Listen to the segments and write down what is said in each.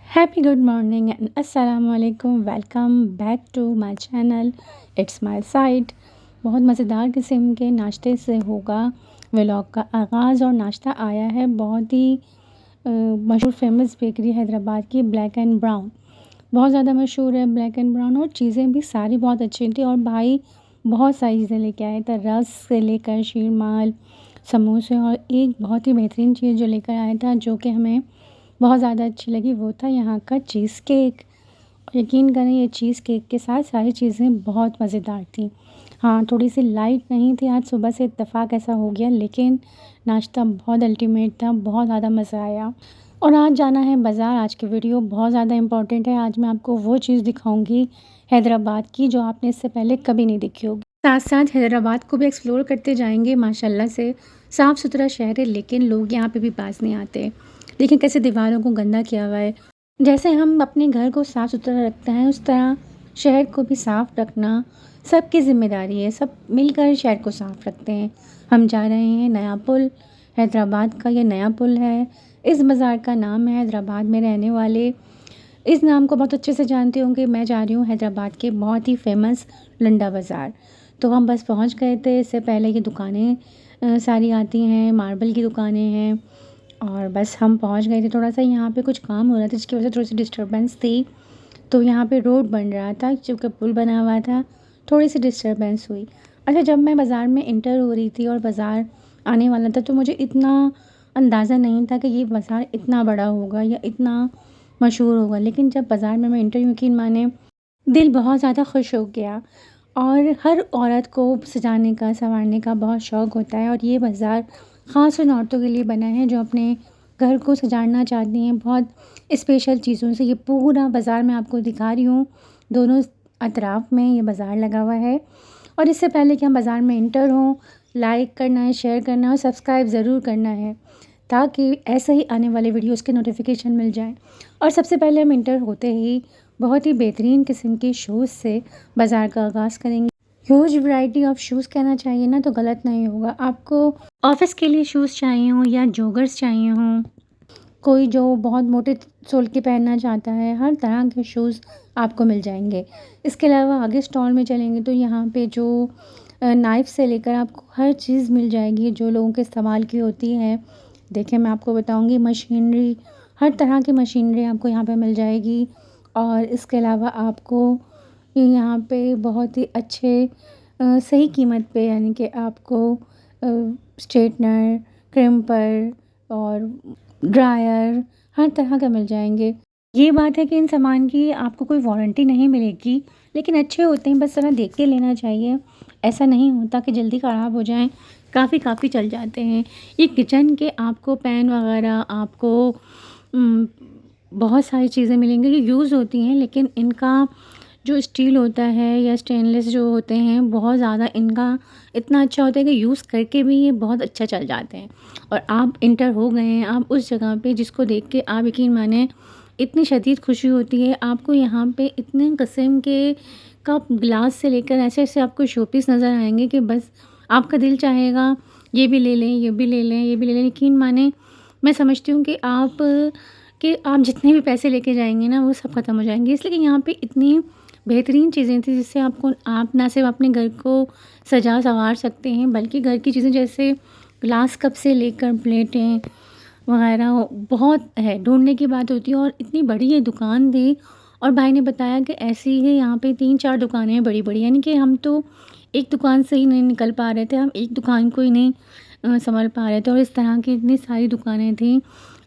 Happy good morning and अस्सलाम वालेकुम। Welcome back to my channel it's my side. बहुत मज़ेदार किस्म के नाश्ते से होगा व्लॉग का आगाज़। और नाश्ता आया है बहुत ही मशहूर फेमस बेकरी हैदराबाद की ब्लैक एंड ब्राउन। बहुत ज़्यादा मशहूर है ब्लैक एंड ब्राउन, और चीज़ें भी सारी बहुत अच्छी थी। और भाई बहुत सारी चीज़ें लेके आए थे, रस से लेकर शीरमाल, समोसे, और एक बहुत ही बेहतरीन चीज़ जो लेकर आया था जो कि हमें बहुत ज़्यादा अच्छी लगी वो था यहाँ का चीज़ केक। यकीन करें ये चीज़ केक के साथ सारी चीज़ें बहुत मज़ेदार थी। हाँ, थोड़ी सी लाइट नहीं थी, आज सुबह से इत्तेफाक ऐसा हो गया, लेकिन नाश्ता बहुत अल्टीमेट था, बहुत ज़्यादा मज़ा आया। और आज जाना है बाज़ार। आज की वीडियो बहुत ज़्यादा इम्पोर्टेंट है। आज मैं आपको वो चीज़ दिखाऊंगी हैदराबाद की जो आपने इससे पहले कभी नहीं देखी होगी। साथ साथ हैदराबाद को भी एक्सप्लोर करते जाएंगे। माशाल्लाह से साफ़ सुथरा शहर है, लेकिन लोग यहाँ पे भी पास नहीं आते। देखिए कैसे दीवारों को गंदा किया हुआ है। जैसे हम अपने घर को साफ़ सुथरा रखते हैं, उस तरह शहर को भी साफ़ रखना सबकी ज़िम्मेदारी है। सब मिलकर शहर को साफ़ रखते हैं। हम जा रहे हैं नया पुल, हैदराबाद का ये नया पुल है। इस बाज़ार का नाम है, हैदराबाद में रहने वाले इस नाम को बहुत अच्छे से जानते होंगे। मैं जा रही हूँ हैदराबाद के बहुत ही फेमस लंडा बाज़ार। तो हम बस पहुँच गए थे। इससे पहले ये दुकानें सारी आती हैं, मार्बल की दुकानें हैं, और बस हम पहुंच गए थे। थोड़ा सा यहाँ पे कुछ काम हो रहा था जिसकी वजह से थोड़ी सी डिस्टर्बेंस थी। तो यहाँ पे रोड बन रहा था, चूँकि पुल बना हुआ था, थोड़ी सी डिस्टर्बेंस हुई। अच्छा, जब मैं बाज़ार में इंटर हो रही थी और बाज़ार आने वाला था, तो मुझे इतना अंदाज़ा नहीं था कि ये बाज़ार इतना बड़ा होगा या इतना मशहूर होगा। लेकिन जब बाज़ार में मैं इंटर, यकीन माने दिल बहुत ज़्यादा खुश हो गया। और हर औरत को सजाने का, संवारने का बहुत शौक़ होता है, और ये बाज़ार ख़ास उन औरतों के लिए बना है जो अपने घर को सजाना चाहती हैं बहुत स्पेशल चीज़ों से। ये पूरा बाज़ार मैं आपको दिखा रही हूँ, दोनों अतराफ़ में ये बाज़ार लगा हुआ है। और इससे पहले कि हम बाज़ार में एंटर हों, लाइक करना है, शेयर करना है और सब्सक्राइब ज़रूर करना है, ताकि ऐसे ही आने वाले वीडियोज़ के नोटिफिकेशन मिल जाएँ। और सबसे पहले हम इंटर होते ही बहुत ही बेहतरीन किस्म के शूज़ से बाज़ार का आगाज़ करेंगे। ह्यूज वैरायटी ऑफ शूज़ कहना चाहिए ना तो गलत नहीं होगा। आपको ऑफ़िस के लिए शूज़ चाहिए हों या जॉगर्स चाहिए हों, कोई जो बहुत मोटे सोल के पहनना चाहता है, हर तरह के शूज़ आपको मिल जाएंगे। इसके अलावा आगे स्टॉल में चलेंगे तो यहाँ पे जो नाइफ़ से लेकर आपको हर चीज़ मिल जाएगी जो लोगों के इस्तेमाल की होती है। देखिए मैं आपको बताऊँगी, मशीनरी, हर तरह की मशीनरी आपको यहाँ पे मिल जाएगी। और इसके अलावा आपको यहाँ पे बहुत ही अच्छे सही कीमत पे, यानी कि आपको स्ट्रेटनर, क्रिम्पर और ड्रायर हर तरह का मिल जाएंगे। ये बात है कि इन सामान की आपको कोई वारंटी नहीं मिलेगी, लेकिन अच्छे होते हैं, बस ज़रा देख के लेना चाहिए। ऐसा नहीं होता कि जल्दी ख़राब हो जाएं, काफ़ी चल जाते हैं। ये किचन के आपको पैन वगैरह, आपको बहुत सारी चीज़ें मिलेंगी जो यूज़ होती हैं, लेकिन इनका जो स्टील होता है या स्टेनलेस जो होते हैं, बहुत ज़्यादा इनका इतना अच्छा होता है कि यूज़ करके भी ये बहुत अच्छा चल जाते हैं। और आप इंटर हो गए हैं, आप उस जगह पे जिसको देख के आप यकीन माने इतनी शदीद खुशी होती है। आपको यहाँ पे इतने किस्म के कप, ग्लास से लेकर ऐसे आपको शोपीस नज़र आएंगे कि बस आपका दिल चाहेगा ये भी ले लें, ये भी ले लें, ये भी ले लें। यकीन माने मैं समझती हूँ कि आप जितने भी पैसे लेके जाएंगे ना वो सब ख़त्म हो जाएंगे, इसलिए कि यहाँ पे इतनी बेहतरीन चीज़ें थी जिससे आप ना सिर्फ अपने घर को सजा संवार सकते हैं, बल्कि घर की चीज़ें जैसे ग्लास कप से लेकर प्लेटें वगैरह बहुत है। ढूंढने की बात होती है, और इतनी बड़ी ये दुकान थी। और भाई ने बताया कि ऐसी ही यहाँ पे 3-4 दुकानें हैं बड़ी बड़ी, यानी कि हम तो एक दुकान से ही नहीं निकल पा रहे थे, हम एक दुकान को ही नहीं संभाल पा रहे थे। और इस तरह की इतनी सारी दुकानें थी,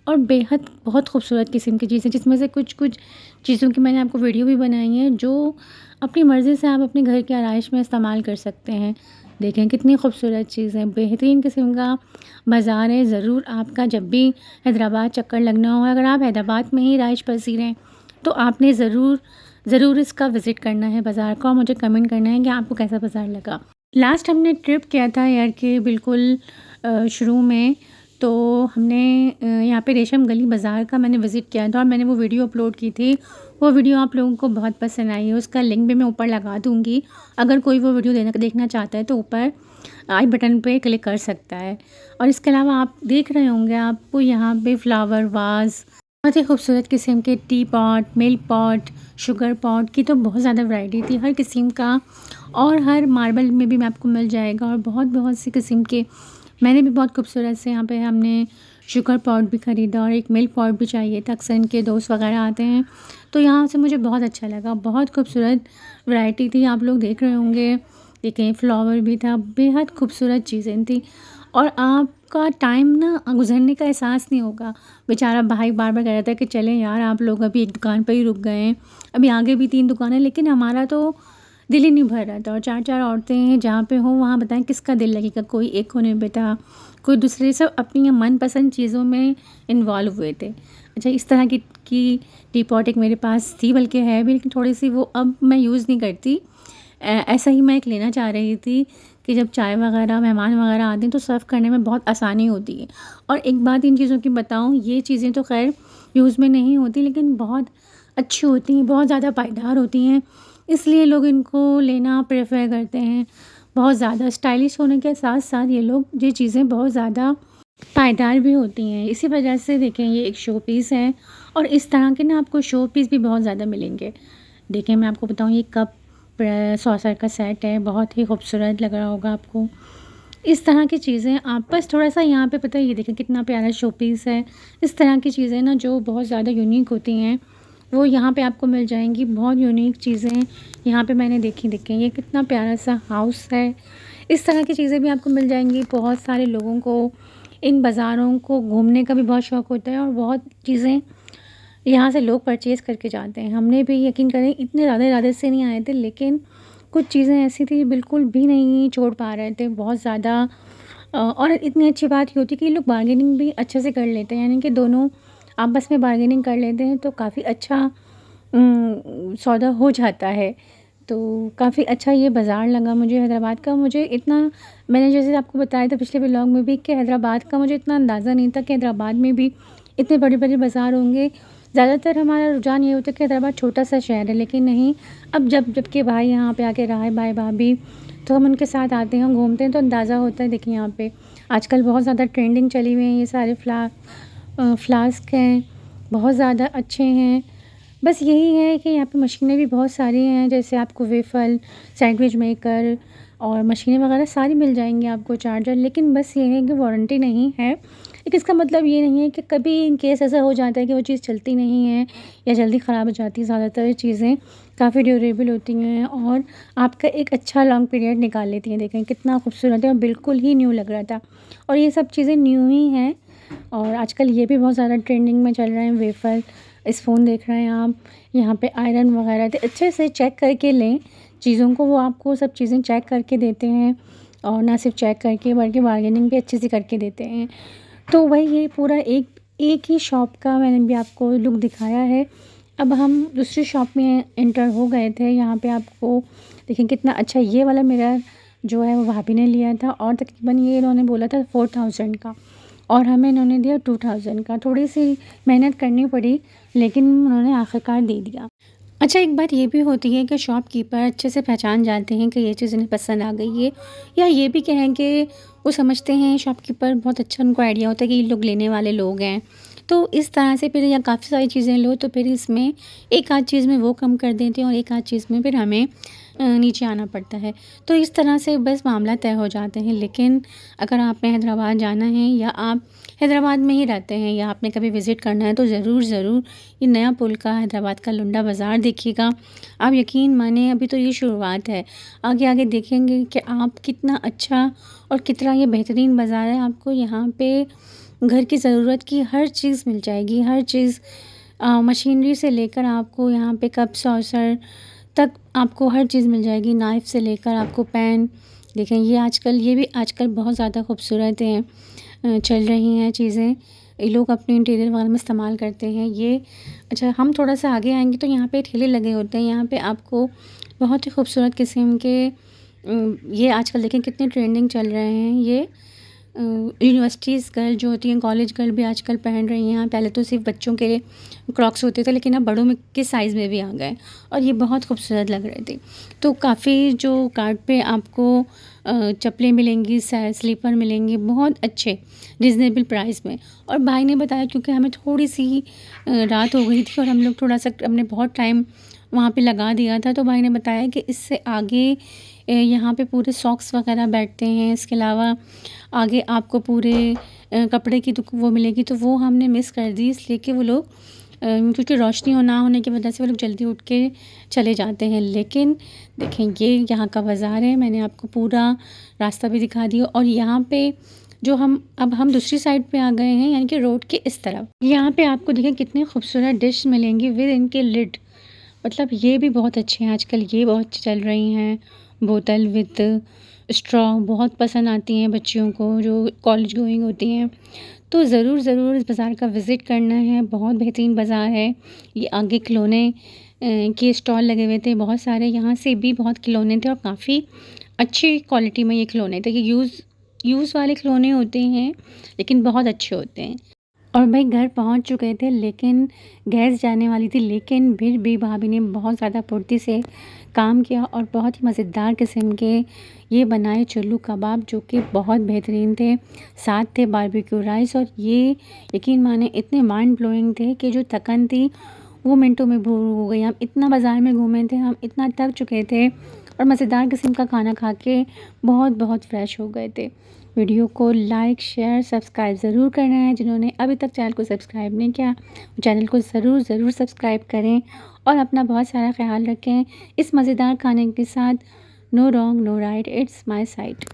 और बेहद बहुत खूबसूरत किस्म की चीज़ें, जिसमें से कुछ चीज़ों की मैंने आपको वीडियो भी बनाई है जो अपनी मर्ज़ी से आप अपने घर की आराइश में इस्तेमाल कर सकते हैं। देखें कितनी खूबसूरत चीज़ है, बेहतरीन किस्म का बाज़ार है। ज़रूर आपका जब भी हैदराबाद चक्कर लगना हो, अगर आप हैदराबाद में ही राइश पसीर हैं, तो आपने ज़रूर इसका विज़िट करना है बाज़ार को। और मुझे कमेंट करना है कि आपको कैसा बाज़ार लगा। लास्ट हमने ट्रिप किया था यार के बिल्कुल शुरू में, तो हमने यहाँ पे रेशम गली बाज़ार का मैंने विज़िट किया था, और मैंने वो वीडियो अपलोड की थी। वो वीडियो आप लोगों को बहुत पसंद आई है, उसका लिंक भी मैं ऊपर लगा दूँगी। अगर कोई वो वीडियो देखना चाहता है तो ऊपर आई बटन पे क्लिक कर सकता है। और इसके अलावा आप देख रहे होंगे, आपको यहाँ पे फ्लावर वाज़ बहुत ही खूबसूरत किस्म के T pot, milk pot, sugar pot की तो बहुत ज़्यादा वैरायटी थी हर किस्म का। और हर मार्बल में भी आपको मिल जाएगा और बहुत-बहुत सी किस्म के। मैंने भी बहुत खूबसूरत से यहाँ पे हमने शुगर पॉट भी ख़रीदा और एक मिल्क पॉट भी चाहिए था, अक्सर इनके दोस्त वग़ैरह आते हैं, तो यहाँ से मुझे बहुत अच्छा लगा। बहुत खूबसूरत वैरायटी थी, आप लोग देख रहे होंगे। देखें फ्लावर भी था, बेहद खूबसूरत चीज़ें थी और आपका टाइम ना गुज़रने का एहसास नहीं होगा। बेचारा भाई बार-बार कह रहा था कि चलें यार आप लोग अभी एक दुकान पे ही रुक गए हैं, अभी आगे भी 3 दुकानें, लेकिन हमारा तो दिल ही नहीं भर रहा था। और 4-4 औरतें हैं जहाँ पे हो वहाँ बताएं किसका दिल लगेगा। कोई एक कोने पे था, कोई दूसरे, सब अपनी मनपसंद चीज़ों में इन्वॉल्व हुए थे। अच्छा, इस तरह की टी पॉट एक मेरे पास थी, बल्कि है भी, लेकिन थोड़ी सी वो अब मैं यूज़ नहीं करती। ऐसा ही मैं एक लेना चाह रही थी कि जब चाय वगैरह मेहमान वगैरह आते हैं तो सर्व करने में बहुत आसानी होती है। और एक बात इन चीज़ों की बताऊँ, ये चीज़ें तो खैर यूज़ में नहीं होती, लेकिन बहुत अच्छी होती हैं, बहुत ज़्यादा पायदार होती हैं, इसलिए लोग इनको लेना प्रेफर करते हैं। बहुत ज़्यादा स्टाइलिश होने के साथ साथ ये चीज़ें बहुत ज़्यादा पायदार भी होती हैं। इसी वजह से देखें ये एक शो पीस है और इस तरह के ना आपको शो पीस भी बहुत ज़्यादा मिलेंगे। देखें मैं आपको बताऊँ, ये कप सॉसर का सेट है, बहुत ही खूबसूरत लग रहा होगा आपको। इस तरह की चीज़ें आप बस थोड़ा-सा यहाँ पे, पता है ये देखें कितना प्यारा शो पीस है। इस तरह की चीज़ें ना जो बहुत ज़्यादा यूनिक होती हैं, वो यहाँ पे आपको मिल जाएँगी। बहुत यूनिक चीज़ें यहाँ पे मैंने देखी। देखें ये कितना प्यारा सा हाउस है। इस तरह की चीज़ें भी आपको मिल जाएँगी। बहुत सारे लोगों को इन बाज़ारों को घूमने का भी बहुत शौक होता है और बहुत चीज़ें यहाँ से लोग परचेज़ करके जाते हैं। हमने भी, यकीन करें, इतने ज़्यादा इरादे से नहीं आए थे, लेकिन कुछ चीज़ें ऐसी थी बिल्कुल भी नहीं छोड़ पा रहे थे, बहुत ज़्यादा। और इतनी अच्छी बात ये होती है कि ये लोग बार्गेनिंग भी अच्छे से कर लेते हैं, यानी कि दोनों आपस में बार्गेनिंग कर लेते हैं तो काफ़ी अच्छा सौदा हो जाता है। तो काफ़ी अच्छा ये बाज़ार लगा मुझे हैदराबाद का। मुझे इतना, मैंने जैसे आपको बताया था पिछले व्लॉग में भी, कि हैदराबाद का मुझे इतना अंदाज़ा नहीं था कि हैदराबाद में भी इतने बड़े-बड़े बाज़ार होंगे। ज़्यादातर हमारा रुझान ये होता है कि हैदराबाद छोटा-सा शहर है, लेकिन नहीं, अब जबकि भाई यहाँ पे आके रहा है, भाई-भाभी, तो हम उनके साथ आते हैं, घूमते हैं, तो अंदाज़ा होता है। देखिए यहाँ पे आजकल बहुत ज़्यादा ट्रेंडिंग चली हुई है, ये सारे फ्लास्क हैं, बहुत ज़्यादा अच्छे हैं। बस यही है कि यहाँ पे मशीनें भी बहुत सारी हैं, जैसे आपको वेफ़ल, सैंडविच मेकर और मशीनें वगैरह सारी मिल जाएँगी आपको, चार्जर। लेकिन बस ये है कि वारंटी नहीं है। लेकिन इसका मतलब ये नहीं है कि कभी इन केस ऐसा हो जाता है कि वो चीज़ चलती नहीं है या जल्दी ख़राब हो जाती है। ज़्यादातर चीज़ें काफ़ी ड्यूरेबल होती हैं और आपका एक अच्छा लॉन्ग पीरियड निकाल लेती हैं। देखें कितना खूबसूरत है और बिल्कुल ही न्यू लग रहा था, और ये सब चीज़ें न्यू ही हैं। और आजकल ये भी बहुत ज़्यादा ट्रेंडिंग में चल रहे हैं, वेफ़र। इस फ़ोन देख रहे हैं आप, यहाँ पे आयरन वगैरह, तो अच्छे से चेक करके लें चीज़ों को। वो आपको सब चीज़ें चेक करके देते हैं और ना सिर्फ चेक करके बल्कि बार्गेनिंग भी अच्छे से करके देते हैं। तो वही ये पूरा एक एक ही शॉप का मैंने भी आपको लुक दिखाया है। अब हम दूसरी शॉप में एंटर हो गए थे। यहाँ पे आपको देखें कितना अच्छा ये वाला मिरर जो है वो भाभी ने लिया था, और तकरीबन ये इन्होंने बोला था 4000 का, और हमें इन्होंने दिया 2000 का। थोड़ी सी मेहनत करनी पड़ी, लेकिन उन्होंने आखिरकार दे दिया। अच्छा, एक बात ये भी होती है कि शॉपकीपर अच्छे से पहचान जाते हैं कि ये चीज़ इन्हें पसंद आ गई है, या ये भी कहें कि वो समझते हैं, शॉपकीपर बहुत अच्छा उनको आइडिया होता है कि ये लोग लेने वाले लोग हैं। तो इस तरह से फिर, या काफ़ी सारी चीज़ें लो तो फिर इसमें एक आध चीज़ में वो कम कर देते हैं और एक आध चीज़ में फिर हमें नीचे आना पड़ता है। तो इस तरह से बस मामला तय हो जाते हैं। लेकिन अगर आपने हैदराबाद जाना है या आप हैदराबाद में ही रहते हैं या आपने कभी विज़िट करना है, तो ज़रूर ये नया पुल का हैदराबाद का लुंडा बाज़ार देखिएगा। आप यकीन माने, अभी तो ये शुरुआत है, आगे आगे देखेंगे कि आप कितना अच्छा और कितना ये बेहतरीन बाज़ार है। आपको यहाँ पे घर की ज़रूरत की हर चीज़ मिल जाएगी, हर चीज़, मशीनरी से लेकर आपको यहाँ पे कप सॉसर तक आपको हर चीज़ मिल जाएगी, नाइफ़ से लेकर आपको पैन। देखें ये भी आजकल बहुत ज़्यादा खूबसूरत हैं, चल रही हैं चीज़ें, ये लोग अपने इंटीरियर वगैरह में इस्तेमाल करते हैं ये। अच्छा, हम थोड़ा-सा आगे आएँगे तो यहाँ पे ठेले लगे होते हैं, यहाँ पे आपको बहुत ही खूबसूरत किस्म के ये आजकल देखें कितने ट्रेंडिंग चल रहे हैं, ये यूनिवर्सिटीज़ गर्ल जो होती हैं, कॉलेज गर्ल भी आजकल पहन रही हैं। पहले तो सिर्फ बच्चों के क्रॉक्स होते थे, लेकिन अब बड़ों में के साइज़ में भी आ गए और ये बहुत खूबसूरत लग रहे थे। तो काफ़ी जो कार्ट पे आपको चप्पलें मिलेंगी, स्लीपर मिलेंगे बहुत अच्छे रिजनेबल प्राइस में। और भाई ने बताया, क्योंकि हमें थोड़ी सी रात हो गई थी और हम लोग थोड़ा सा हमने बहुत टाइम वहाँ पे लगा दिया था, तो भाई ने बताया कि इससे आगे यहाँ पे पूरे सॉक्स वगैरह बैठते हैं। इसके अलावा आगे आपको पूरे कपड़े की वो मिलेगी, तो वो हमने मिस कर दी, इसलिए कि वो लोग क्योंकि रोशनी ना होने की वजह से वो लोग जल्दी उठ के चले जाते हैं। लेकिन देखें, ये यहाँ का बाज़ार है, मैंने आपको पूरा रास्ता भी दिखा दिया। और यहाँ पे जो अब हम दूसरी साइड पे आ गए हैं, यानी कि रोड के इस तरफ। यहाँ पे आपको देखें कितनी खूबसूरत डिश मिलेंगी विद इनके लिड। मतलब ये भी बहुत अच्छे हैं, आजकल ये बहुत चल रही हैं। बोतल विद स्ट्रॉ बहुत पसंद आती हैं बच्चियों को जो कॉलेज गोइंग होती हैं। तो ज़रूर इस बाज़ार का विज़िट करना है, बहुत बेहतरीन बाज़ार है। ये आगे खिलौने के स्टॉल लगे हुए थे बहुत सारे, यहाँ से भी बहुत खिलौने थे और काफ़ी अच्छी क्वालिटी में ये खिलौने थे। ये यूज़ वाले खिलौने होते हैं, लेकिन बहुत अच्छे होते हैं। और भाई घर पहुंच चुके थे, लेकिन गैस जाने वाली थी, लेकिन फिर भी भाभी ने बहुत ज़्यादा फुर्ती से काम किया और बहुत ही मज़ेदार किस्म के ये बनाए चुल्लू कबाब, जो कि बहुत बेहतरीन थे। साथ थे बारबेक्यू राइस, और ये यकीन माने इतने माइंड ब्लोइंग थे कि जो थकन थी वो मिनटों में भूल हो गई। हम इतना बाज़ार में घूमे थे, हम इतना थक चुके थे और मज़ेदार किस्म का खाना खा के बहुत फ्रेश हो गए थे। वीडियो को लाइक, शेयर, सब्सक्राइब ज़रूर करना है। जिन्होंने अभी तक चैनल को सब्सक्राइब नहीं किया, चैनल को ज़रूर सब्सक्राइब करें और अपना बहुत सारा ख्याल रखें इस मज़ेदार खाने के साथ। No wrong no right, it's my site.